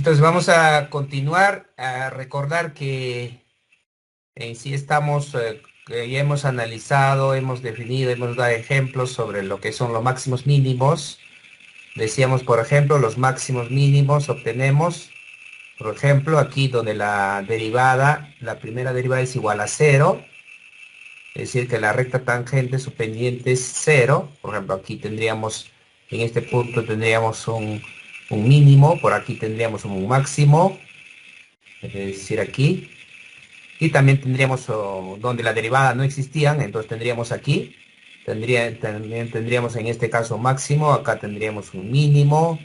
Entonces vamos a continuar a recordar que en sí estamos, que ya hemos analizado, hemos definido, hemos dado ejemplos sobre lo que son los máximos mínimos. Decíamos, por ejemplo, los máximos mínimos obtenemos, por ejemplo, aquí donde la derivada, la primera derivada es igual a cero, es decir, que la recta tangente, su pendiente es cero. Por ejemplo, aquí tendríamos, en este punto tendríamos un mínimo, por aquí tendríamos un máximo, es decir, aquí. Y también tendríamos donde la derivada no existían, entonces tendríamos aquí, también tendríamos en este caso máximo, acá tendríamos un mínimo,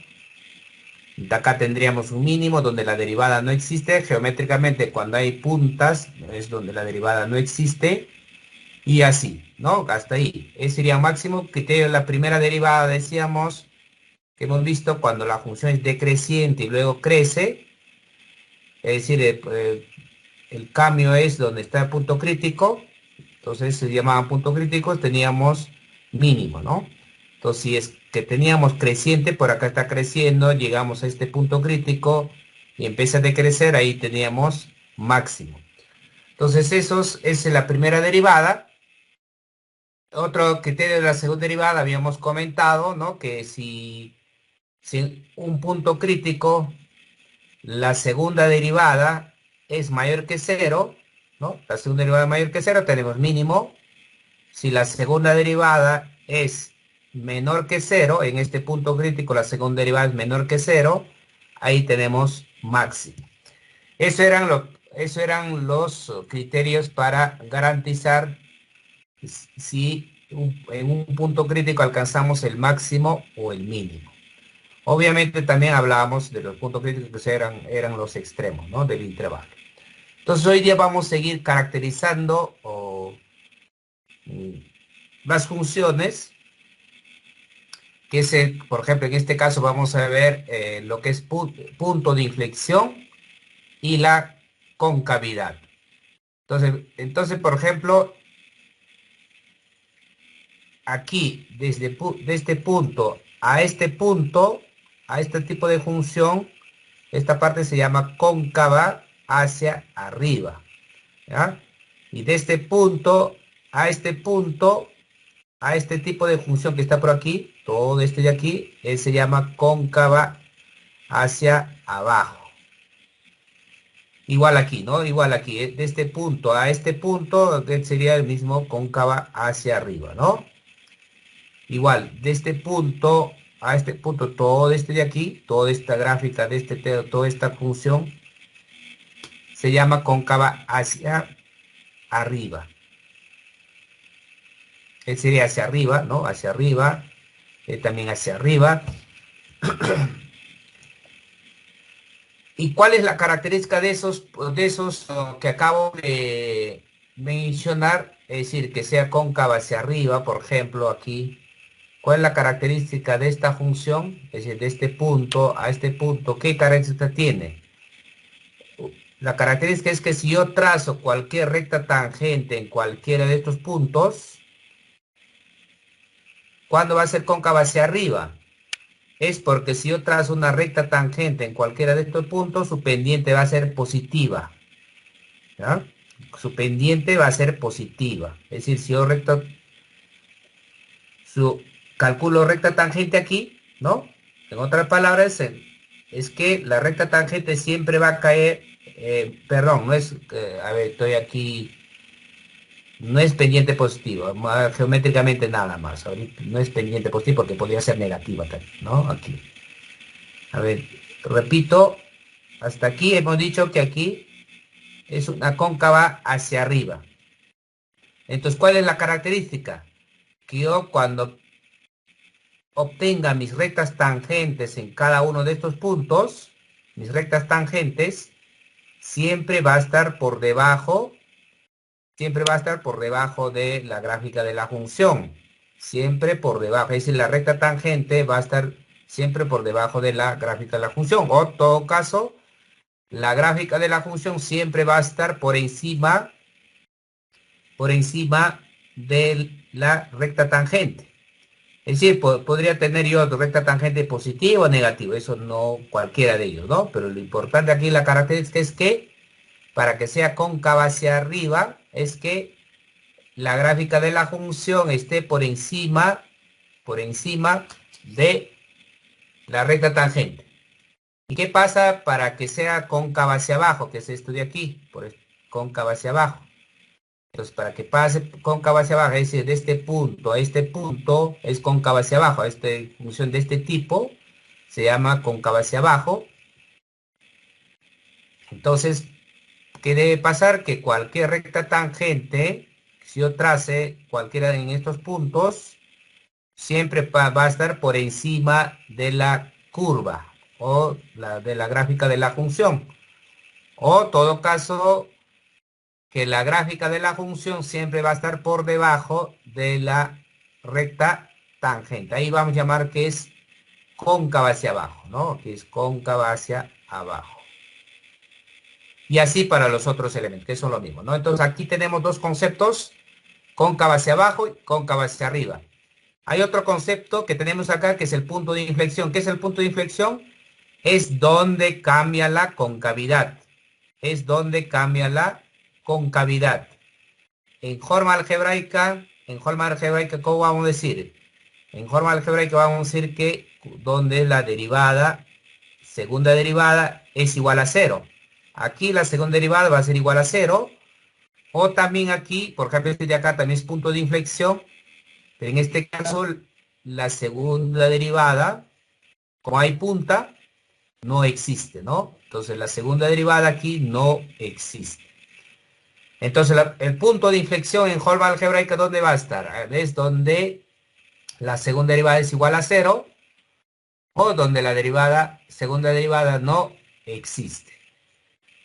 de acá tendríamos un mínimo donde la derivada no existe. Geométricamente, cuando hay puntas, es donde la derivada no existe, y así, ¿no? Hasta ahí. Ese sería máximo. Criterio de la primera derivada, decíamos, que hemos visto cuando la función es decreciente y luego crece, es decir, el cambio es donde está el punto crítico. Entonces se llamaban puntos críticos, teníamos mínimo, ¿no? Entonces si es que teníamos creciente, por acá está creciendo, llegamos a este punto crítico y empieza a decrecer, ahí teníamos máximo. Entonces esa es la primera derivada. Otro criterio de la segunda derivada habíamos comentado, ¿no? Que si en un punto crítico la segunda derivada es mayor que cero, ¿no? La segunda derivada es mayor que cero, tenemos mínimo. Si la segunda derivada es menor que cero, en este punto crítico la segunda derivada es menor que cero, ahí tenemos máximo. Eso eran los criterios para garantizar si en un punto crítico alcanzamos el máximo o el mínimo. Obviamente también hablábamos de los puntos críticos que eran los extremos, ¿no? Del intervalo. Entonces hoy día vamos a seguir caracterizando mm, las funciones que por ejemplo, en este caso vamos a ver lo que es punto de inflexión y la concavidad. Entonces, por ejemplo, aquí, de este punto, a este tipo de función, esta parte se llama cóncava hacia arriba, ¿ya? Y de este punto a este punto, a este tipo de función que está por aquí, todo este de aquí, se llama cóncava hacia abajo. Igual aquí, ¿no? Igual aquí, de este punto a este punto, sería el mismo cóncava hacia arriba, ¿no? Igual, de este punto a este punto, todo este de aquí, toda esta gráfica de toda esta función, se llama cóncava hacia arriba. Sería hacia arriba, ¿no? Hacia arriba, también hacia arriba. ¿Y cuál es la característica de esos que acabo de mencionar? Es decir, que sea cóncava hacia arriba, por ejemplo, aquí. ¿Cuál es la característica de esta función? Es decir, de este punto a este punto, ¿qué característica tiene? La característica es que si yo trazo cualquier recta tangente en cualquiera de estos puntos, ¿cuándo va a ser cóncava hacia arriba? Es porque si yo trazo una recta tangente en cualquiera de estos puntos, su pendiente va a ser positiva, ¿ya? Su pendiente va a ser positiva. Es decir, si yo calculo recta tangente aquí, ¿no? En otras palabras, es que la recta tangente siempre va a caer, perdón, no es, a ver, estoy aquí, no es pendiente positiva, geométricamente nada más, ahorita no es pendiente positiva porque podría ser negativa también, ¿no? Aquí. A ver, repito, hasta aquí hemos dicho que aquí es una cóncava hacia arriba. Entonces, ¿cuál es la característica? Que yo cuando obtenga mis rectas tangentes en cada uno de estos puntos, mis rectas tangentes, siempre va a estar por debajo, siempre va a estar por debajo de la gráfica de la función. Siempre por debajo, es decir, la recta tangente va a estar siempre por debajo de la gráfica de la función. O en todo caso, la gráfica de la función siempre va a estar por encima de la recta tangente. Es decir, podría tener yo recta tangente positivo o negativo, eso no cualquiera de ellos, ¿no? Pero lo importante aquí, la característica es que para que sea cóncava hacia arriba, es que la gráfica de la función esté por encima de la recta tangente. ¿Y qué pasa para que sea cóncava hacia abajo? Que es esto de aquí, cóncava hacia abajo. Entonces, para que pase cóncava hacia abajo, es decir, de este punto a este punto, es cóncava hacia abajo. Esta función de este tipo se llama cóncava hacia abajo. Entonces, ¿qué debe pasar? Que cualquier recta tangente, si yo trace cualquiera en estos puntos, siempre va a estar por encima de la curva o de la gráfica de la función. O todo caso, que la gráfica de la función siempre va a estar por debajo de la recta tangente. Ahí vamos a llamar que es cóncava hacia abajo, ¿no? Que es cóncava hacia abajo. Y así para los otros elementos, que son lo mismo, ¿no? Entonces aquí tenemos dos conceptos, cóncava hacia abajo y cóncava hacia arriba. Hay otro concepto que tenemos acá que es el punto de inflexión. ¿Qué es el punto de inflexión? Es donde cambia la concavidad. Es donde cambia la concavidad. En forma algebraica, ¿cómo vamos a decir? En forma algebraica vamos a decir que donde la derivada, segunda derivada, es igual a cero. Aquí la segunda derivada va a ser igual a cero. O también aquí, por ejemplo, este de acá también es punto de inflexión. Pero en este caso, la segunda derivada, como hay punta, no existe, ¿no? Entonces la segunda derivada aquí no existe. Entonces el punto de inflexión en forma algebraica, ¿dónde va a estar? Es donde la segunda derivada es igual a cero o donde la segunda derivada no existe.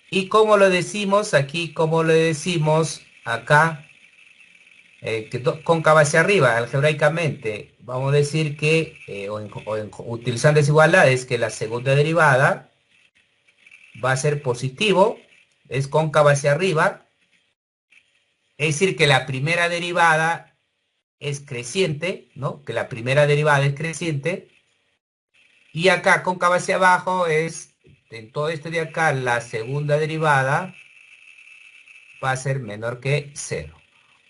¿Y cómo lo decimos aquí? ¿Cómo lo decimos acá? Cóncava hacia arriba, algebraicamente. Vamos a decir que, utilizando desigualdades, que la segunda derivada va a ser positivo, es cóncava hacia arriba. Es decir, que la primera derivada es creciente, ¿no? Que la primera derivada es creciente. Y acá, cóncava hacia abajo, es, en todo esto de acá, la segunda derivada va a ser menor que cero.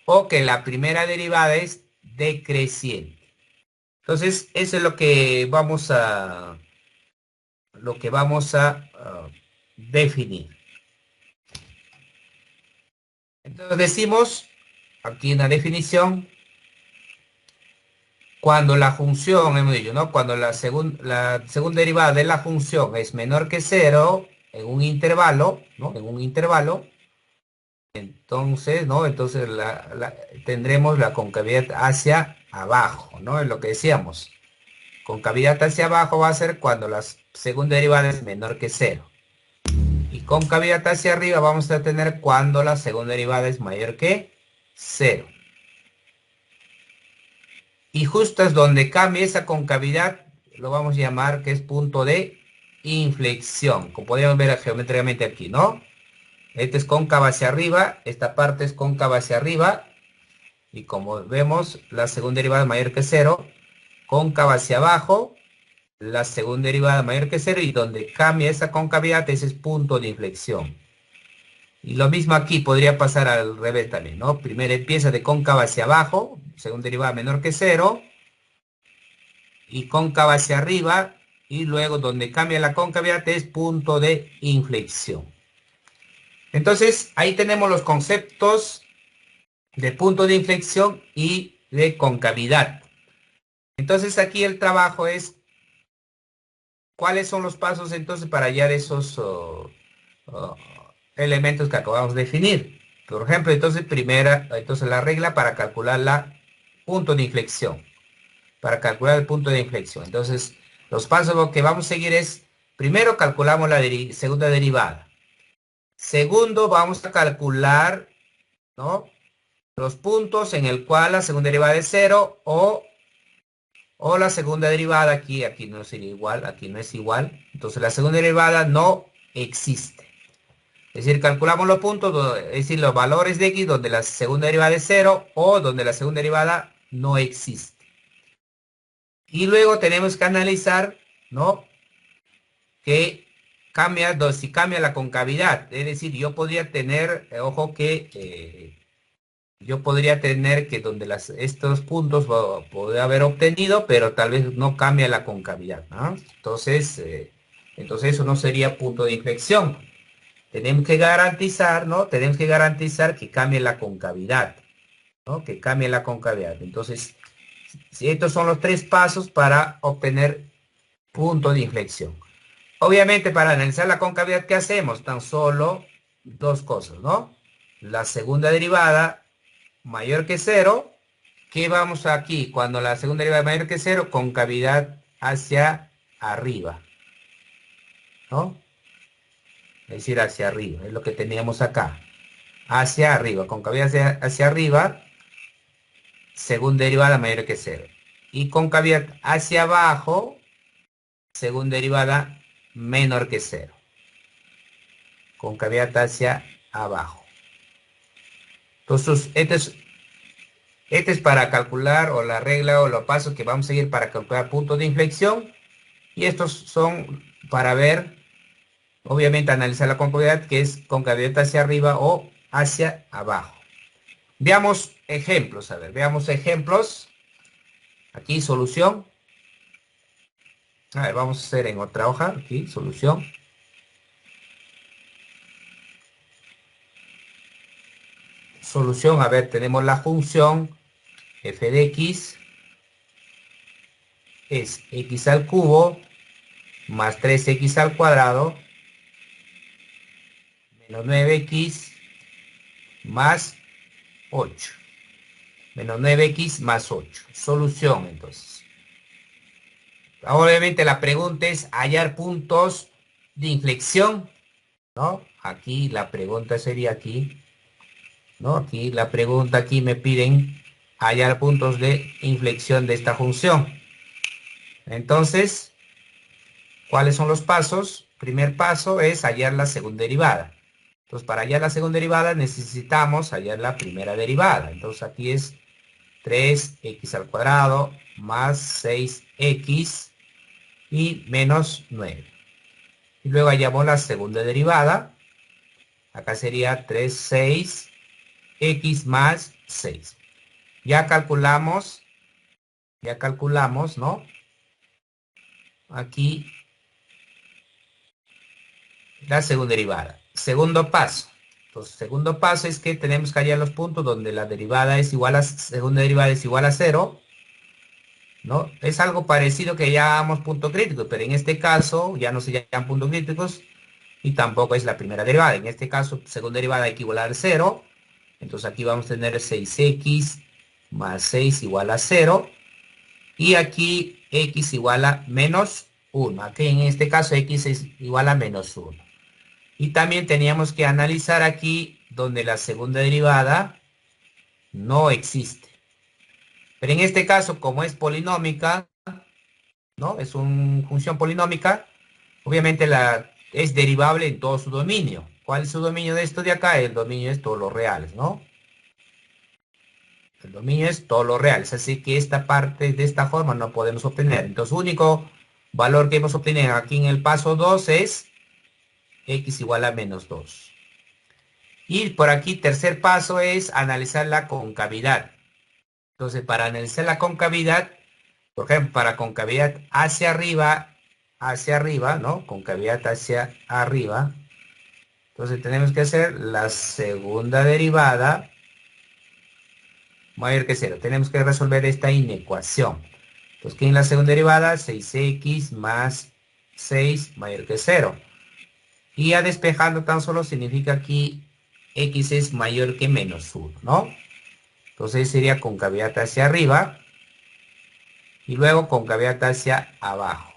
O que la primera derivada es decreciente. Entonces, eso es lo que vamos a definir. Entonces decimos, aquí en la definición, cuando la función, hemos dicho, ¿no? Cuando la segunda derivada de la función es menor que cero en un intervalo, ¿no? En un intervalo, entonces, ¿no? Entonces tendremos la concavidad hacia abajo, ¿no? Es lo que decíamos. Concavidad hacia abajo va a ser cuando la segunda derivada es menor que cero. Y concavidad hacia arriba vamos a tener cuando la segunda derivada es mayor que cero. Y justo es donde cambia esa concavidad, lo vamos a llamar que es punto de inflexión, como podemos ver geométricamente aquí, ¿no? Este es cóncava hacia arriba, esta parte es cóncava hacia arriba, y como vemos, la segunda derivada es mayor que cero, cóncava hacia abajo, la segunda derivada mayor que cero, y donde cambia esa concavidad, ese es punto de inflexión. Y lo mismo aquí podría pasar al revés también, ¿no? Primero empieza de cóncava hacia abajo, segunda derivada menor que cero, y cóncava hacia arriba, y luego donde cambia la concavidad es punto de inflexión. Entonces, ahí tenemos los conceptos de punto de inflexión y de concavidad. Entonces, aquí el trabajo es, ¿cuáles son los pasos entonces para hallar esos elementos que acabamos de definir? Por ejemplo, entonces la regla para calcular la punto de inflexión. Para calcular el punto de inflexión. Entonces, los pasos que vamos a seguir es, primero calculamos la segunda derivada. Segundo, vamos a calcular, ¿no? Los puntos en el cual la segunda derivada es cero o la segunda derivada aquí no sería igual, aquí no es igual. Entonces, la segunda derivada no existe. Es decir, calculamos los puntos, es decir, los valores de x donde la segunda derivada es cero o donde la segunda derivada no existe. Y luego tenemos que analizar, ¿no? Que cambia, si cambia la concavidad. Es decir, yo podría tener, ojo que yo podría tener que donde estos puntos podría haber obtenido, pero tal vez no cambia la concavidad, ¿no? Entonces eso no sería punto de inflexión. Tenemos que garantizar, ¿no? Tenemos que garantizar que cambie la concavidad, ¿no? Que cambie la concavidad. Entonces, si estos son los tres pasos para obtener punto de inflexión. Obviamente, para analizar la concavidad, ¿qué hacemos? Tan solo dos cosas, ¿no? La segunda derivada mayor que cero. ¿Qué vamos aquí? Cuando la segunda derivada es mayor que cero, concavidad hacia arriba, ¿no? Es decir, hacia arriba, es lo que teníamos acá. Hacia arriba, concavidad hacia arriba, segunda derivada mayor que cero. Y concavidad hacia abajo, segunda derivada menor que cero. Concavidad hacia abajo. Entonces, este es para calcular, o la regla o los pasos que vamos a seguir para calcular puntos de inflexión. Y estos son para ver, obviamente analizar la concavidad, que es concavidad hacia arriba o hacia abajo. Veamos ejemplos, a ver, veamos ejemplos. Aquí solución. A ver, vamos a hacer en otra hoja, aquí solución. Solución, a ver, tenemos la función f de x es x al cubo más 3x al cuadrado menos 9x más 8. Menos 9x más 8. Solución, entonces. Obviamente la pregunta es hallar puntos de inflexión, ¿no? Aquí la pregunta sería aquí, ¿no? Aquí la pregunta, aquí me piden hallar puntos de inflexión de esta función. Entonces, ¿cuáles son los pasos? Primer paso es hallar la segunda derivada. Entonces, para hallar la segunda derivada necesitamos hallar la primera derivada. Entonces, aquí es 3x al cuadrado más 6x y menos 9. Y luego hallamos la segunda derivada. Acá sería 3, 6, x más 6. Ya calculamos, ¿no? Aquí la segunda derivada. Segundo paso. Entonces, segundo paso es que tenemos que hallar los puntos donde la derivada es igual a, segunda derivada es igual a 0, ¿no? Es algo parecido que llamamos punto crítico, pero en este caso ya no se llaman puntos críticos y tampoco es la primera derivada. En este caso, segunda derivada equivale a 0. Entonces aquí vamos a tener 6x más 6 igual a 0. Y aquí x igual a menos 1. Aquí en este caso x es igual a menos 1. Y también teníamos que analizar aquí donde la segunda derivada no existe. Pero en este caso, como es polinómica, ¿no? Es una función polinómica, obviamente es derivable en todo su dominio. ¿Cuál es su dominio de esto de acá? El dominio es todos los reales, ¿no? El dominio es todos los reales, así que esta parte de esta forma no podemos obtener. Entonces, único valor que hemos obtenido aquí en el paso 2 es x igual a menos 2. Y por aquí, tercer paso es analizar la concavidad. Entonces, para analizar la concavidad, por ejemplo, para concavidad hacia arriba, ¿no? Concavidad hacia arriba. Entonces, tenemos que hacer la segunda derivada mayor que 0. Tenemos que resolver esta inecuación. Entonces, ¿qué en la segunda derivada? 6x más 6 mayor que 0. Y ya despejando tan solo significa aquí x es mayor que menos 1, ¿no? Entonces sería concavidad hacia arriba y luego concavidad hacia abajo.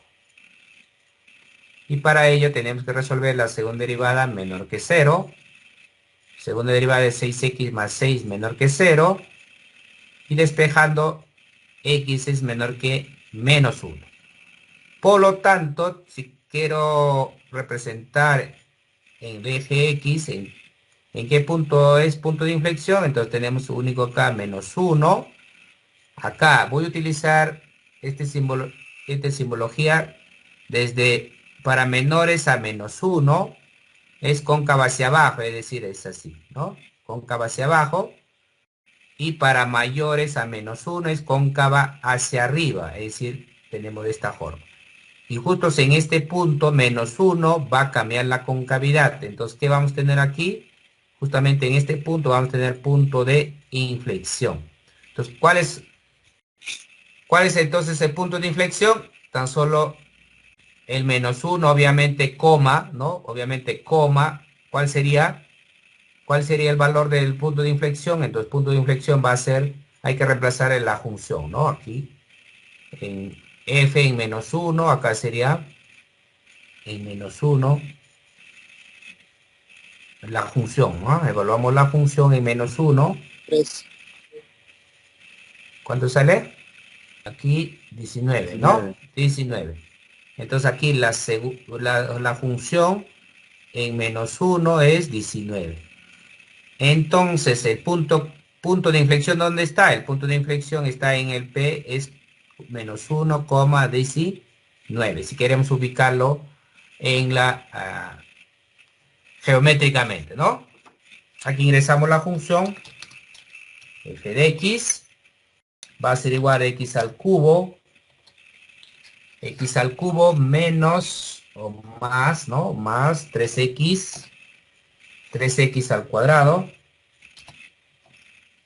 Y para ello tenemos que resolver la segunda derivada menor que 0. Segunda derivada de 6x más 6 menor que 0. Y despejando x es menor que menos 1. Por lo tanto, si quiero representar en el eje X, ¿en qué punto es punto de inflexión? Entonces tenemos único acá menos 1. Acá voy a utilizar esta simbología desde para menores a -1 es cóncava hacia abajo, es decir, es así, ¿no? Cóncava hacia abajo. Y para mayores a -1 es cóncava hacia arriba, es decir, tenemos de esta forma. Y justo en este punto, -1 va a cambiar la concavidad. Entonces, ¿qué vamos a tener aquí? Justamente en este punto vamos a tener punto de inflexión. Entonces, ¿cuál es entonces el punto de inflexión? Tan solo el -1, obviamente coma, ¿no? Obviamente coma. ¿Cuál sería? ¿Cuál sería el valor del punto de inflexión? Entonces, punto de inflexión va a ser, hay que reemplazar en la función, ¿no? Aquí, en f en -1, acá sería en -1, la función, ¿no? Evaluamos la función en -1. 3. ¿Cuánto sale? Aquí 19, ¿no? 19. 19. Entonces aquí la función en -1 es 19. Entonces el punto de inflexión, ¿dónde está? El punto de inflexión está en el P, es -1,19. Si queremos ubicarlo en geométricamente, ¿no? Aquí ingresamos la función f de x, va a ser igual a x al cubo menos o más, ¿no? Más 3x al cuadrado,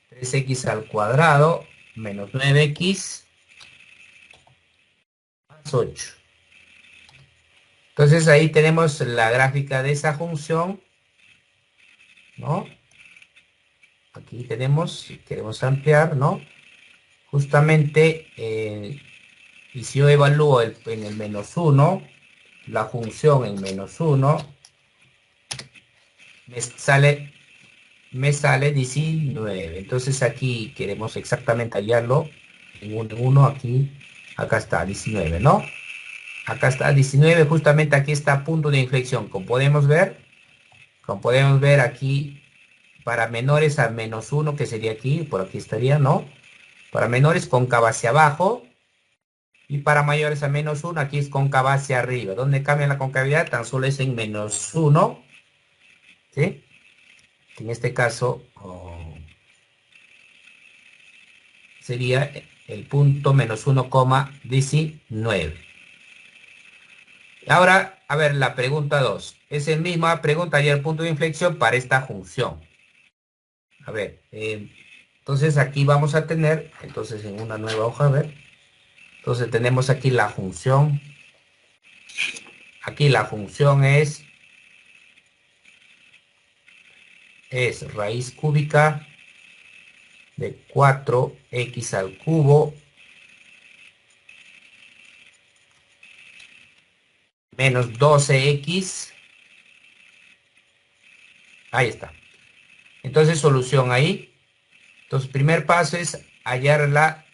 3x al cuadrado menos 9x más 8. Entonces ahí tenemos la gráfica de esa función, ¿no? Aquí tenemos, si queremos ampliar, ¿no? Justamente, y si yo evalúo en el -1, la función en -1, me sale, me sale 19. Entonces aquí queremos exactamente hallarlo en 1, aquí, acá está 19, ¿no? Acá está 19, justamente aquí está punto de inflexión. Como podemos ver aquí, para menores a -1, que sería aquí, por aquí estaría, ¿no? Para menores cóncava hacia abajo. Y para mayores a -1, aquí es cóncava hacia arriba. ¿Dónde cambia la concavidad? Tan solo es en -1, ¿sí? En este caso sería el punto -1,19. Ahora, a ver, la pregunta 2. Es la misma pregunta y el punto de inflexión para esta función. A ver, entonces aquí vamos a tener, entonces en una nueva hoja, a ver. Entonces tenemos aquí la función. Aquí la función es raíz cúbica de 4x al cubo menos 12x. Ahí está. Entonces solución ahí. Entonces primer paso es hallar la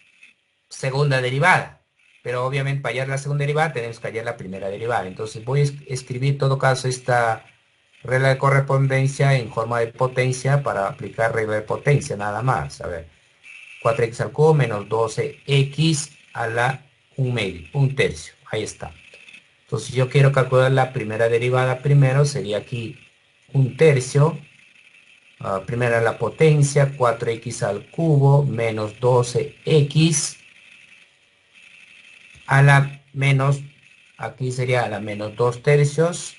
segunda derivada. Pero obviamente para hallar la segunda derivada tenemos que hallar la primera derivada. Entonces voy a escribir en todo caso esta regla de correspondencia en forma de potencia para aplicar regla de potencia nada más. A ver, 4x al cubo menos 12x a la 1 tercio. Ahí está. Entonces, si yo quiero calcular la primera derivada primero, sería aquí 1 tercio. Primera la potencia, 4x al cubo menos 12x a la menos, aquí sería a la menos 2 tercios.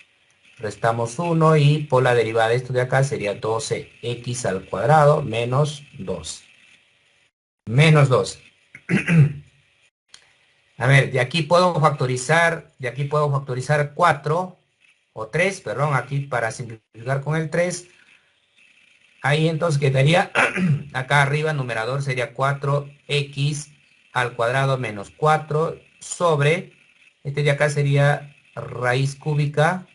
Restamos 1 y por la derivada de esto de acá sería 12x al cuadrado menos 2. Menos 2. A ver, de aquí puedo factorizar 4 o 3, perdón, aquí para simplificar con el 3. Ahí entonces quedaría, acá arriba, numerador sería 4x al cuadrado menos 4 sobre, este de acá sería raíz cúbica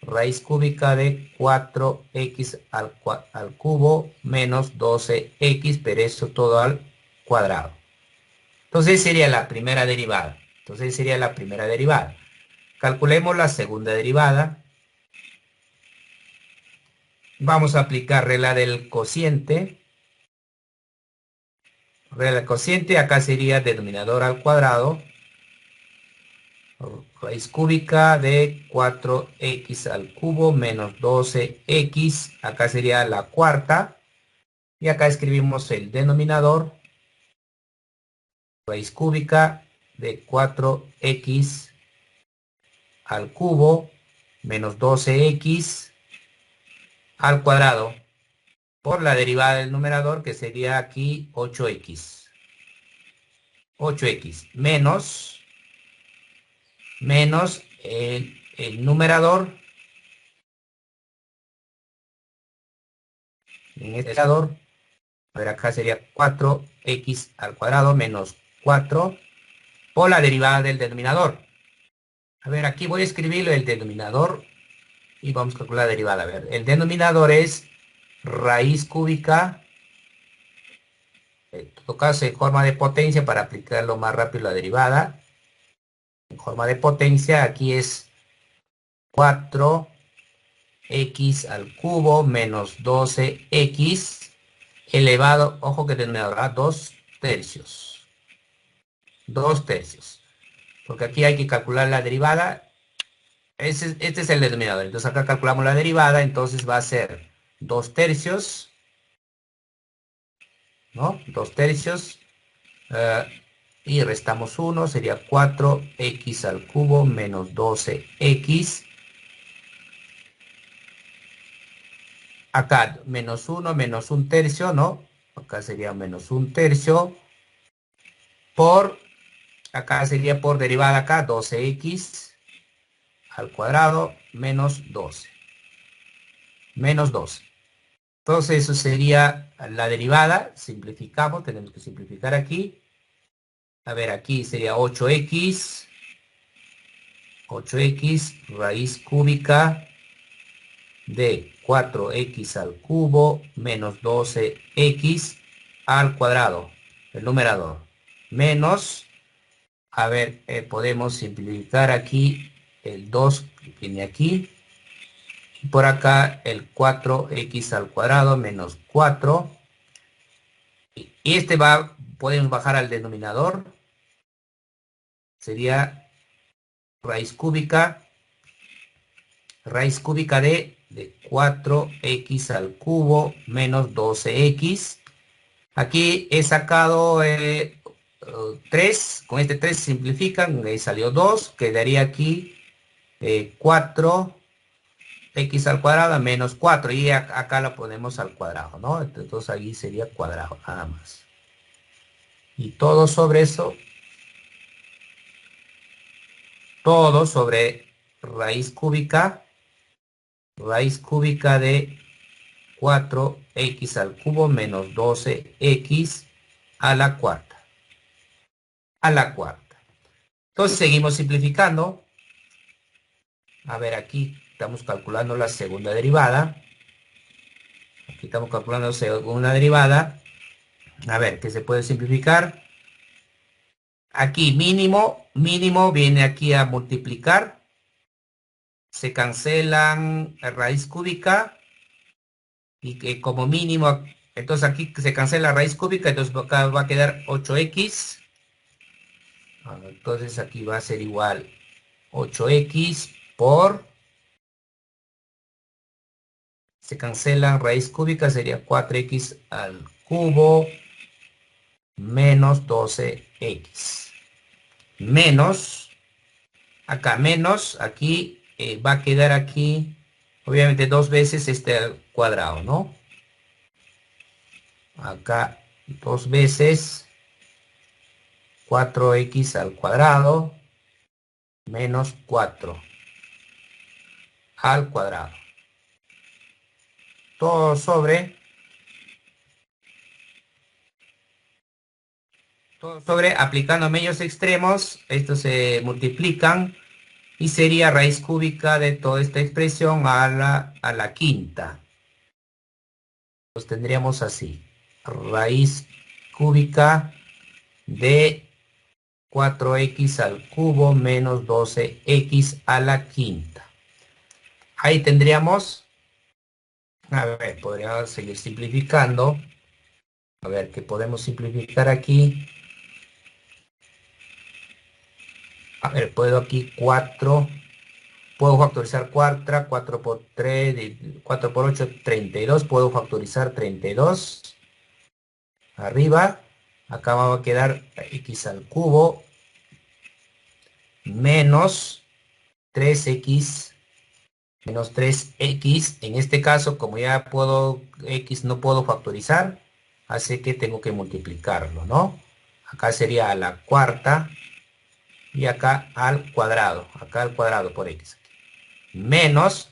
de 4x al cubo menos 12x, pero eso todo al cuadrado. Entonces sería la primera derivada. Calculemos la segunda derivada. Vamos a aplicar regla del cociente. Regla cociente, acá sería denominador al cuadrado. Raíz cúbica de 4x al cubo menos 12x. Acá sería la cuarta. Y acá escribimos el denominador. Raíz cúbica de 4x al cubo menos 12x al cuadrado por la derivada del numerador, que sería aquí 8x. 8x menos el numerador. En este numerador, a ver, acá sería 4x al cuadrado menos 4 por la derivada del denominador. A ver, aquí voy a escribirlo el denominador y vamos a calcular la derivada. A ver, el denominador es raíz cúbica, en todo caso en forma de potencia para aplicarlo más rápido la derivada. En forma de potencia, aquí es 4x al cubo menos 12x elevado, ojo que denominador, 2 tercios. 2 tercios. Porque aquí hay que calcular la derivada. Este es el denominador. Entonces acá calculamos la derivada, entonces va a ser 2 tercios, ¿no? 2 tercios. Y restamos 1, sería 4x al cubo menos 12x. Acá menos 1, menos 1 tercio, ¿no? Acá sería menos 1 tercio por, acá sería por derivada acá, 12x al cuadrado menos 12. Menos 12. Entonces eso sería la derivada. Simplificamos, tenemos que simplificar aquí. A ver, aquí sería 8x raíz cúbica de 4x al cubo menos 12x al cuadrado, el numerador, menos, a ver, podemos simplificar aquí el 2 que viene aquí, y por acá el 4x al cuadrado menos 4, y este podemos bajar al denominador, sería raíz cúbica de 4x al cubo menos 12x. Aquí he sacado 3, con este 3 simplifican, me salió 2, quedaría aquí 4x al cuadrado menos 4, y acá lo ponemos al cuadrado, ¿no? Entonces ahí sería cuadrado, nada más. Y todo sobre eso, todo sobre raíz cúbica de 4x al cubo menos 12x a la cuarta. A la cuarta. Entonces seguimos simplificando. A ver, aquí estamos calculando la segunda derivada. Aquí estamos calculando la segunda derivada. A ver, ¿qué se puede simplificar? Aquí mínimo viene aquí a multiplicar. Se cancelan raíz cúbica. Y que como mínimo, entonces aquí se cancela raíz cúbica, entonces acá va a quedar 8x. Entonces aquí va a ser igual 8x por, se cancela raíz cúbica, sería 4x al cubo menos 12x. Menos, acá menos, aquí va a quedar aquí, obviamente 2 veces este al cuadrado, ¿no? Acá 2 veces 4x al cuadrado menos 4 al cuadrado. Todo sobre aplicando medios extremos, estos se multiplican y sería raíz cúbica de toda esta expresión a la quinta. Los tendríamos así, raíz cúbica de 4x al cubo menos 12x a la quinta. Ahí tendríamos, a ver, podríamos seguir simplificando. A ver, ¿qué podemos simplificar aquí? A ver, puedo aquí 4. Puedo factorizar 4, 4 por 3, 4 por 8, 32. Puedo factorizar 32. Arriba, acá va a quedar x al cubo menos 3x menos 3x. En este caso, como ya puedo, x no puedo factorizar, así que tengo que multiplicarlo, ¿no? Acá sería a la cuarta y acá al cuadrado por x. Menos,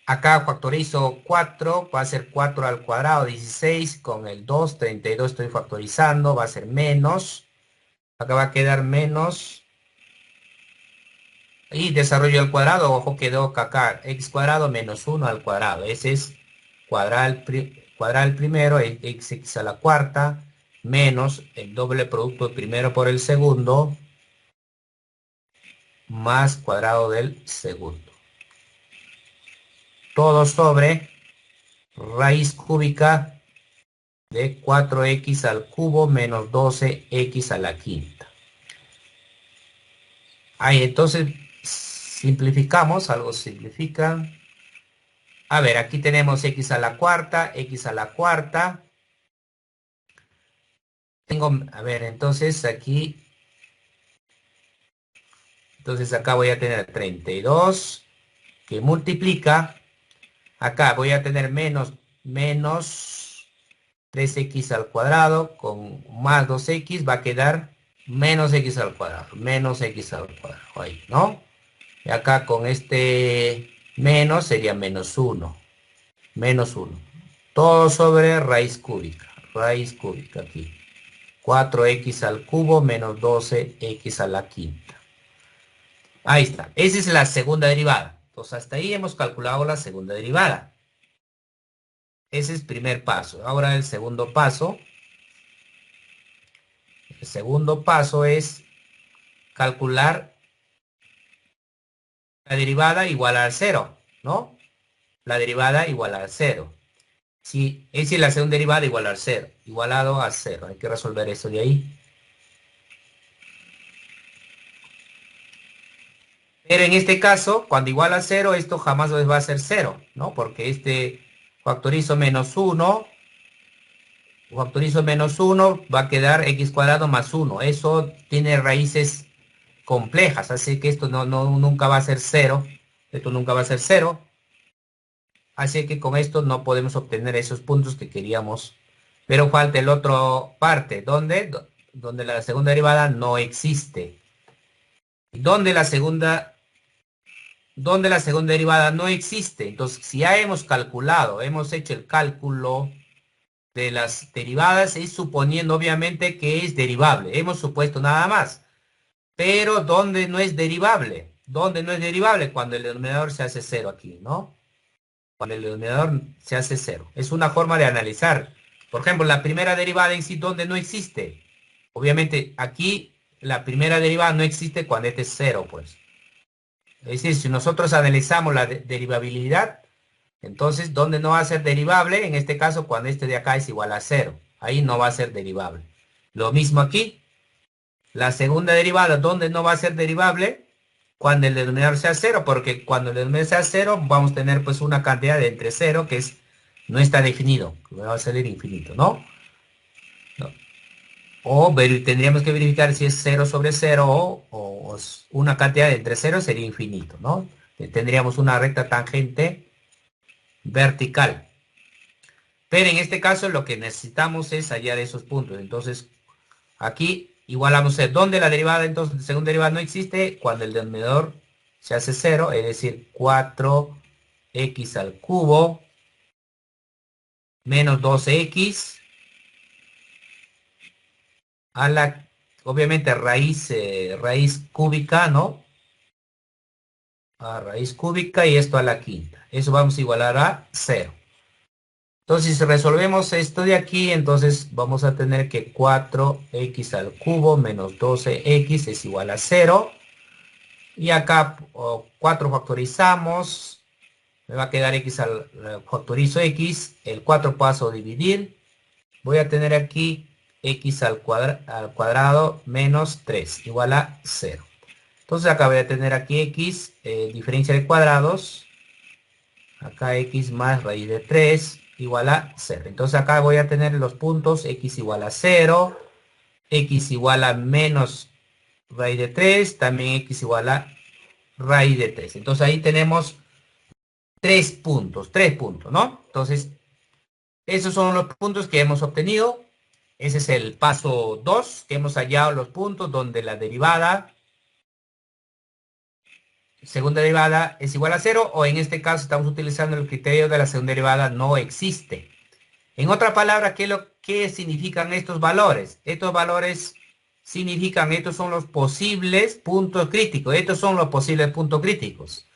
acá factorizo 4, va a ser 4 al cuadrado, 16, con el 2, 32 estoy factorizando, va a ser menos, acá va a quedar menos, y desarrollo al cuadrado, ojo, quedó acá, x cuadrado menos 1 al cuadrado, ese es cuadrar el primero, x a la cuarta, menos el doble producto del primero por el segundo, más cuadrado del segundo. Todo sobre raíz cúbica de 4x al cubo menos 12x a la quinta. Ahí, entonces, simplificamos, algo simplifica. A ver, aquí tenemos x a la cuarta, x a la cuarta. A ver, entonces acá voy a tener 32 que multiplica. Acá voy a tener menos 3x al cuadrado con más 2x va a quedar menos x al cuadrado, menos x al cuadrado, ahí, ¿no? Y acá con este menos sería menos 1. Todo sobre raíz cúbica aquí. 4x al cubo menos 12x a la quinta. Ahí está. Esa es la segunda derivada. Entonces hasta ahí hemos calculado la segunda derivada. Ese es el primer paso. Ahora el segundo paso. El segundo paso es calcular la derivada igual al cero, ¿no? La derivada igual al cero. Si es decir, la segunda derivada igual al cero. Igualado a cero. Hay que resolver eso de ahí. Pero en este caso, cuando igual a cero, esto jamás va a ser cero, ¿no? Porque este factorizo menos 1, va a quedar x cuadrado más 1. Eso tiene raíces complejas, así que esto nunca va a ser cero. Esto nunca va a ser cero. Así que con esto no podemos obtener esos puntos que queríamos. Pero falta el otro parte, donde la segunda derivada no existe. Donde la segunda derivada no existe. Entonces, si ya hemos hecho el cálculo de las derivadas, es suponiendo obviamente que es derivable. Hemos supuesto nada más. Pero ¿dónde no es derivable? ¿Dónde no es derivable? Cuando el denominador se hace cero aquí, ¿no? Cuando el denominador se hace cero. Es una forma de analizar. Por ejemplo, la primera derivada en sí, ¿dónde no existe? Obviamente, aquí la primera derivada no existe cuando este es cero, pues. Es decir, si nosotros analizamos la derivabilidad, entonces, ¿dónde no va a ser derivable? En este caso, cuando este de acá es igual a cero. Ahí no va a ser derivable. Lo mismo aquí. La segunda derivada, ¿dónde no va a ser derivable? Cuando el denominador sea cero, porque cuando el denominador sea cero, vamos a tener pues una cantidad de entre cero que no está definido, que va a salir infinito, ¿no? ¿No? Tendríamos que verificar si es cero sobre cero o es una cantidad de entre cero sería infinito, ¿no? Tendríamos una recta tangente vertical. Pero en este caso lo que necesitamos es hallar esos puntos. Entonces, aquí igualamos a ¿dónde la derivada entonces de segunda derivada no existe? Cuando el denominador se hace cero, es decir, 4x al cubo menos 12x a la, obviamente, raíz cúbica, ¿no? A raíz cúbica y esto a la quinta. Eso vamos a igualar a cero. Entonces, si resolvemos esto de aquí, entonces vamos a tener que 4x al cubo menos 12x es igual a cero. Y acá 4 factorizamos. Me va a quedar x factorizo x. El 4 paso a dividir. voy a tener aquí x al cuadrado menos 3 igual a 0. Entonces acá voy a tener aquí x, diferencia de cuadrados, acá x más raíz de 3 igual a 0. Entonces acá voy a tener los puntos x igual a 0, x igual a menos raíz de 3, también x igual a raíz de 3. Entonces ahí tenemos 3 puntos, ¿no? Entonces, esos son los puntos que hemos obtenido. Ese es el paso 2, que hemos hallado los puntos donde la derivada, segunda derivada es igual a 0, o en este caso estamos utilizando el criterio de la segunda derivada no existe. En otra palabra, ¿qué significan estos valores? Estos valores significan, estos son los posibles puntos críticos. Estos son los posibles puntos críticos.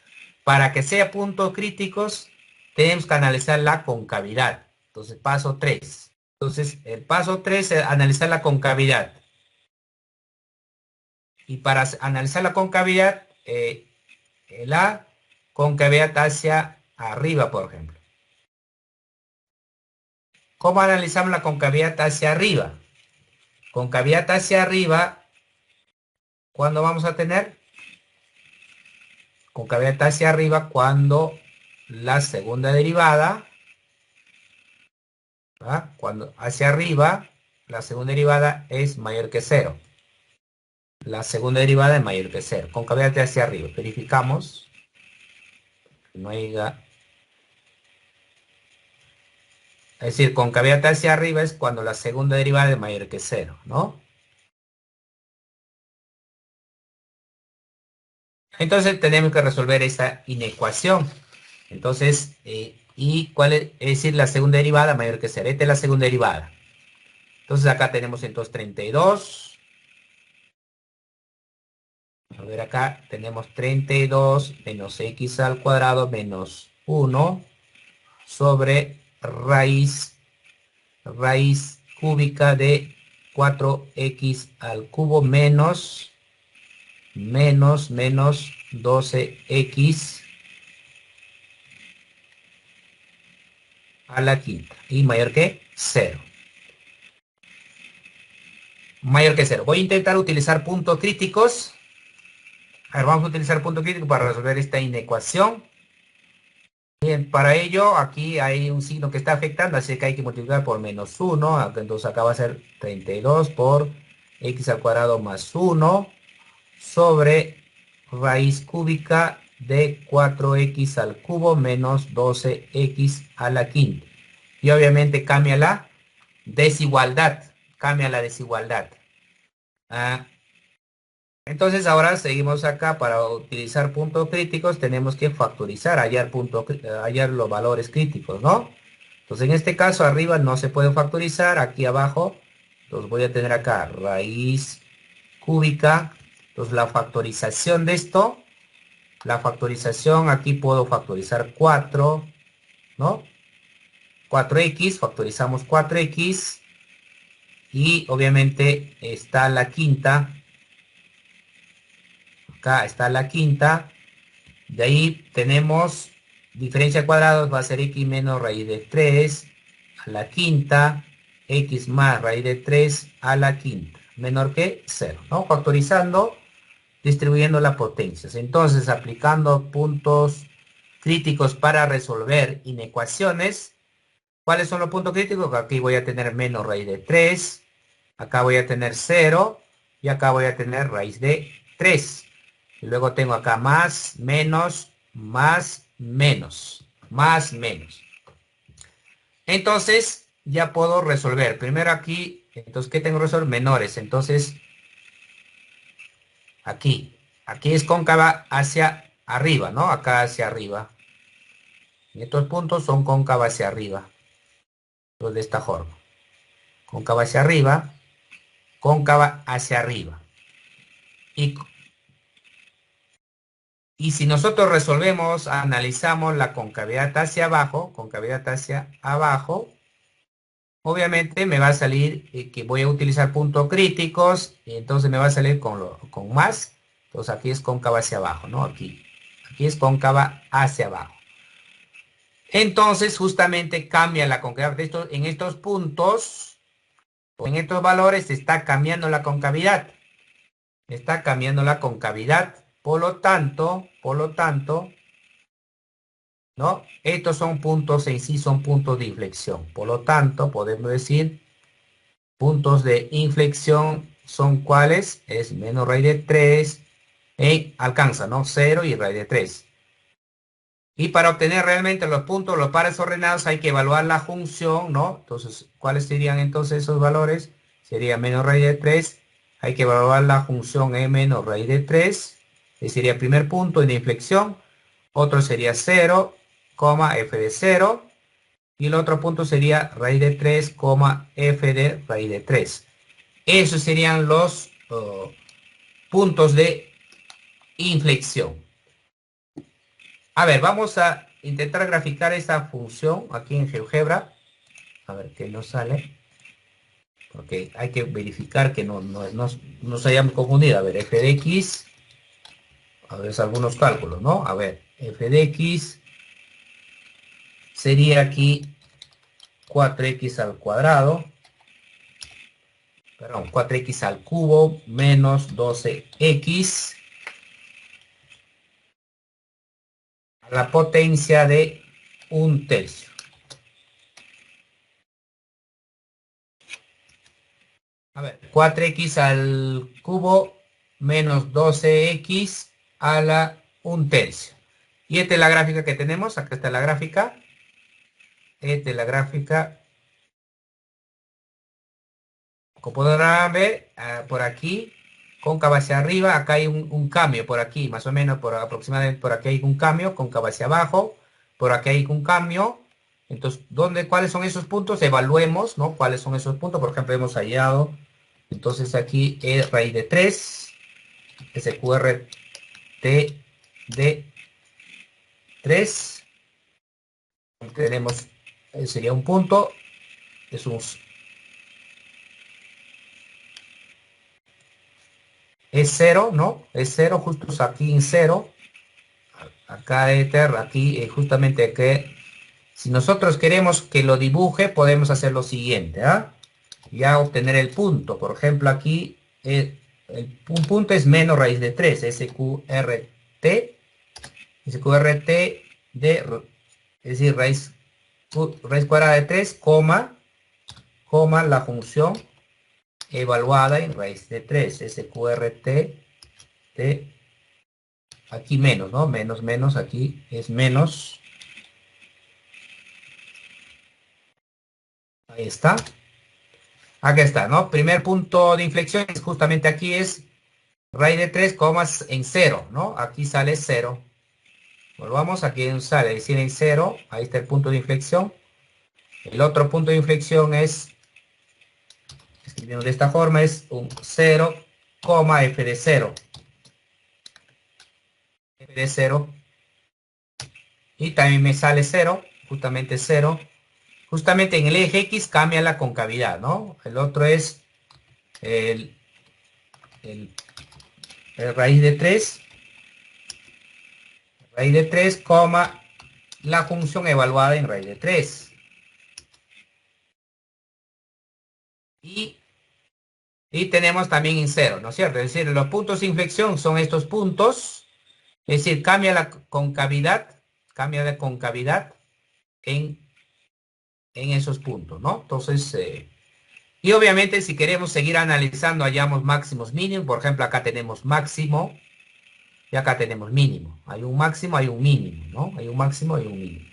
Para que sea puntos críticos, tenemos que analizar la concavidad. Entonces, paso 3. Entonces, el paso 3 es analizar la concavidad. Y para analizar la concavidad, la concavidad hacia arriba, por ejemplo. ¿Cómo analizamos la concavidad hacia arriba? Concavidad hacia arriba, ¿cuándo vamos a tener? Concavidad hacia arriba cuando la segunda derivada, ¿verdad? Cuando hacia arriba, la segunda derivada es mayor que 0. La segunda derivada es mayor que 0. Concavidad hacia arriba. Verificamos. No haya... Es decir, concavidad hacia arriba es cuando la segunda derivada es mayor que 0, ¿no? Entonces tenemos que resolver esta inecuación. Entonces, ¿y cuál es? Es decir, la segunda derivada mayor que 0. Esta es la segunda derivada. Entonces acá tenemos entonces 32. A ver, acá tenemos 32 menos x al cuadrado menos 1 sobre raíz cúbica de 4x al cubo menos 12x a la quinta. Y mayor que 0. Mayor que 0. Voy a intentar utilizar puntos críticos. A ver, vamos a utilizar punto crítico para resolver esta inecuación. Bien, para ello aquí hay un signo que está afectando, así que hay que multiplicar por menos 1. Entonces acá va a ser 32 por x al cuadrado más 1 sobre raíz cúbica de 4x al cubo menos 12x a la quinta. Y obviamente cambia la desigualdad. Cambia la desigualdad. Entonces ahora seguimos acá. Para utilizar puntos críticos tenemos que factorizar, hallar los valores críticos, ¿no? Entonces en este caso arriba no se puede factorizar, aquí abajo, entonces voy a tener acá raíz cúbica. Entonces la factorización de esto, la factorización aquí puedo factorizar 4, ¿no? 4x, factorizamos 4x y obviamente está la quinta. Acá está la quinta. De ahí tenemos diferencia de cuadrados, va a ser x menos raíz de 3 a la quinta, x más raíz de 3 a la quinta, menor que 0, ¿no? Factorizando, distribuyendo las potencias. Entonces, aplicando puntos críticos para resolver inecuaciones, ¿cuáles son los puntos críticos? Aquí voy a tener menos raíz de 3, acá voy a tener 0 y acá voy a tener raíz de 3. Y luego tengo acá más, menos, más, menos, más, menos. Entonces, ya puedo resolver. Primero aquí, entonces, ¿qué tengo que resolver? Menores. Entonces, aquí. Aquí es cóncava hacia arriba, ¿no? Acá hacia arriba. Y estos puntos son cóncava hacia arriba. Entonces, de esta forma. Cóncava hacia arriba, cóncava hacia arriba. Y si nosotros resolvemos, analizamos la concavidad hacia abajo, obviamente me va a salir que voy a utilizar puntos críticos, y entonces me va a salir con más. Entonces aquí es cóncava hacia abajo, ¿no? Aquí es cóncava hacia abajo. Entonces justamente cambia la concavidad. En estos puntos En estos valores se está cambiando la concavidad. Está cambiando la concavidad. Por lo tanto, ¿no? Estos son puntos en sí, son puntos de inflexión. Por lo tanto, podemos decir, puntos de inflexión son ¿cuáles? Es menos raíz de 3, alcanza, ¿no? 0 y raíz de 3. Y para obtener realmente los puntos, los pares ordenados, hay que evaluar la función, ¿no? Entonces, ¿cuáles serían entonces esos valores? Sería menos raíz de 3. Hay que evaluar la función e menos raíz de 3. Ese sería el primer punto de inflexión. Otro sería 0, f de 0. Y el otro punto sería raíz de 3, f de raíz de 3. Esos serían los puntos de inflexión. A ver, vamos a intentar graficar esta función aquí en GeoGebra. A ver qué nos sale. Porque hay que verificar que no se hayamos confundido. A ver, f de x. A ver, algunos cálculos, ¿no? A ver, f de x sería aquí 4x al cuadrado. Perdón, 4x al cubo menos 12x a la potencia de 1/3. A ver, 4x al cubo menos 12x a la 1/3. Y esta es la gráfica que tenemos. Acá está la gráfica. Esta es la gráfica. Como podrán ver, por aquí, cóncava hacia arriba, acá hay un cambio por aquí, más o menos por aproximadamente por aquí hay un cambio, cóncava hacia abajo, por aquí hay un cambio. Entonces, ¿cuáles son esos puntos? Evaluemos, ¿no? ¿Cuáles son esos puntos? Por ejemplo, hemos hallado, entonces aquí es raíz de 3, SQRT de 3. Tenemos, sería un punto, es un es 0, ¿no? Es 0, justo aquí en 0. Acá éter, aquí justamente que si nosotros queremos que lo dibuje, podemos hacer lo siguiente, ¿ah? Ya obtener el punto. Por ejemplo, aquí un punto es menos raíz de 3, SQRT de, es decir, raíz cuadrada de 3, coma, la función evaluada en raíz de 3, SQRT de, aquí menos, ¿no? Menos, aquí es menos. Ahí está. Acá está, ¿no? Primer punto de inflexión es justamente aquí es raíz de 3, comas en 0, ¿no? Aquí sale 0. Volvamos, aquí sale, es decir, en 0. Ahí está el punto de inflexión. El otro punto de inflexión es, escribiendo de esta forma, es un 0, f de 0. F de 0. Y también me sale 0, justamente 0. Justamente en el eje X cambia la concavidad, ¿no? El otro es el raíz de 3. Raíz de 3, coma, la función evaluada en raíz de 3. Y tenemos también en 0, ¿no es cierto? Es decir, los puntos de inflexión son estos puntos. Es decir, cambia la concavidad en esos puntos, ¿no? Entonces, y obviamente si queremos seguir analizando, hallamos máximos mínimos. Por ejemplo, acá tenemos máximo y acá tenemos mínimo. Hay un máximo, hay un mínimo, ¿no? Hay un máximo y un mínimo.